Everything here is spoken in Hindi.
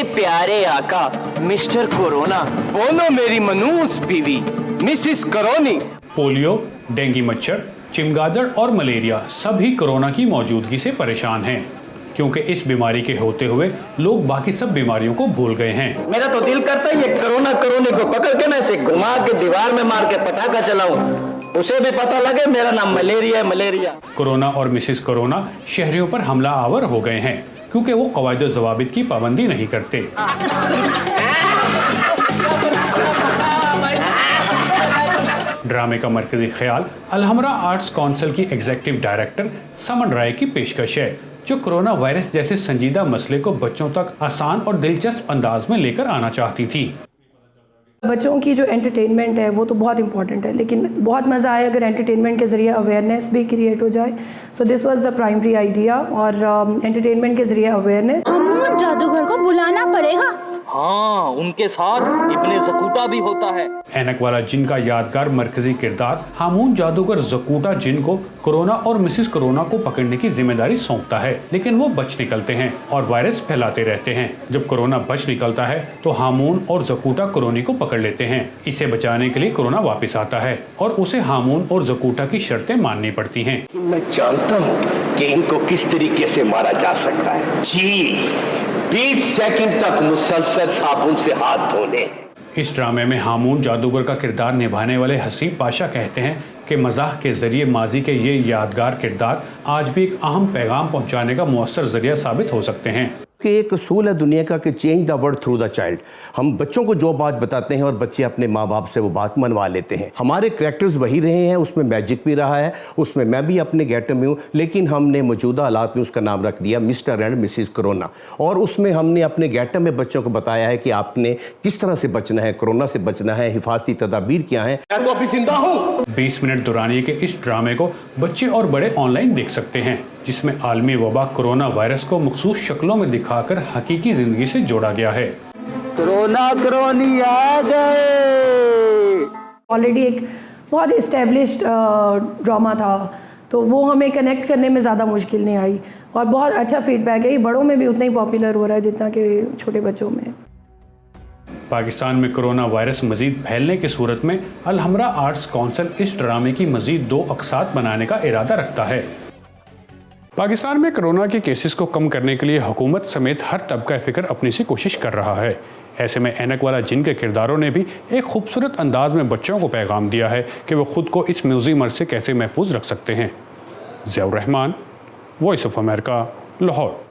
प्यारे आका मिस्टर कोरोना, बोलो मेरी मनूस बीवी मिसिस करोनी। पोलियो, डेंगू मच्छर, चिमगादड़ और मलेरिया सभी कोरोना की मौजूदगी से परेशान हैं, क्योंकि इस बीमारी के होते हुए लोग बाकी सब बीमारियों को भूल गए हैं। मेरा तो दिल करता है ये कोरोना को पकड़ के मैं इसे घुमा के दीवार में मार के पटाखा चलाऊं, उसे भी पता लगे मेरा नाम मलेरिया है, मलेरिया। कोरोना और मिसिस कोरोना शहरियों पर हमला आवर हो गए हैं, क्योंकि वो कवायद ज़वाबित की पाबंदी नहीं करते। ड्रामे का मरकजी ख्याल अलहमरा आर्ट्स काउंसिल की एग्जीक्यूटिव डायरेक्टर समन राय की पेशकश है, जो कोरोना वायरस जैसे संजीदा मसले को बच्चों तक आसान और दिलचस्प अंदाज में लेकर आना चाहती थी। बच्चों की जो एंटरटेनमेंट है वो तो बहुत इंपॉर्टेंट है, लेकिन बहुत मज़ा आए अगर एंटरटेनमेंट के ज़रिए अवेयरनेस भी क्रिएट हो जाए। So this was the primary idea, और एंटरटेनमेंट के ज़रिए अवेयरनेस। हम जादूगर को बुलाना पड़ेगा। हाँ, उनके साथ इब्ने ज़कूटा भी होता है। ऐनक वाला जिन का यादगार मरकजी किरदार हामून जादूगर ज़कूटा जिन को कोरोना और मिसिस कोरोना को पकड़ने की जिम्मेदारी सौंपता है, लेकिन वो बच निकलते हैं और वायरस फैलाते रहते हैं। जब कोरोना बच निकलता है तो हामून और ज़कूटा कोरोनी को पकड़ लेते हैं। इसे बचाने के लिए कोरोना वापस आता है और उसे हामून और ज़कूटा की शर्तें माननी पड़ती हैं। मैं जानता हूँ कि इनको किस तरीके से मारा जा सकता है। जी 20 सेकंड तक मुसलसल साबुन से हाथ धोने। इस ड्रामे में हामून जादूगर का किरदार निभाने वाले हसीब पाशा कहते हैं कि मज़ाक के ज़रिए माजी के ये यादगार किरदार आज भी एक अहम पैगाम पहुंचाने का मुअस्सर ज़रिया साबित हो सकते हैं। कि एक असूल है दुनिया का कि change the world through the child. हम बच्चों को जो बात बताते हैं और बच्चे अपने माँ बाप से वो बात मनवा लेते हैं। हमारे करैक्टर्स वही रहे हैं, उसमें मैजिक भी रहा है, उसमें मैं भी अपने गेटअप में हूँ, लेकिन हमने मौजूदा हालात में उसका नाम रख दिया मिस्टर एंड मिसिस कोरोना। और उसमें हमने अपने गेटअप में बच्चों को बताया है कि आपने किस तरह से बचना है, कोरोना से बचना है, हिफाजती तदाबीर क्या है। मैं तो अभी जिंदा हूँ। 20 मिनट दुरानिये के इस ड्रामे को बच्चे और बड़े ऑनलाइन देख सकते हैं, जिसमें आलमी वबा कोरोना वायरस को मखसूस शक्लों में दिखाकर हकीकी जिंदगी से जोड़ा गया है। कोरोना कोरोनी आ गए। ऑलरेडी एक बहुत इस्टेब्लिश्ड ड्रामा था, तो वो हमें कनेक्ट करने में ज़्यादा मुश्किल नहीं आई, और बहुत अच्छा फीडबैक है। ये बड़ों में भी उतना ही पॉपुलर हो रहा है जितना कि छोटे बच्चों में। पाकिस्तान में कोरोना वायरस मजीद फैलने की सूरत में अलहमरा आर्ट्स काउंसिल इस ड्रामे की मजीद 2 अक़सात बनाने का इरादा रखता है। पाकिस्तान में कोरोना के केसेस को कम करने के लिए हुकूमत समेत हर तबका फ़िक्र अपनी सी कोशिश कर रहा है। ऐसे में ऐनक वाला जिन के किरदारों ने भी एक खूबसूरत अंदाज में बच्चों को पैगाम दिया है कि वो खुद को इस म्यूज़ी मर्ज से कैसे महफूज रख सकते हैं। Ziaur Rahman, voice of America, Lahore.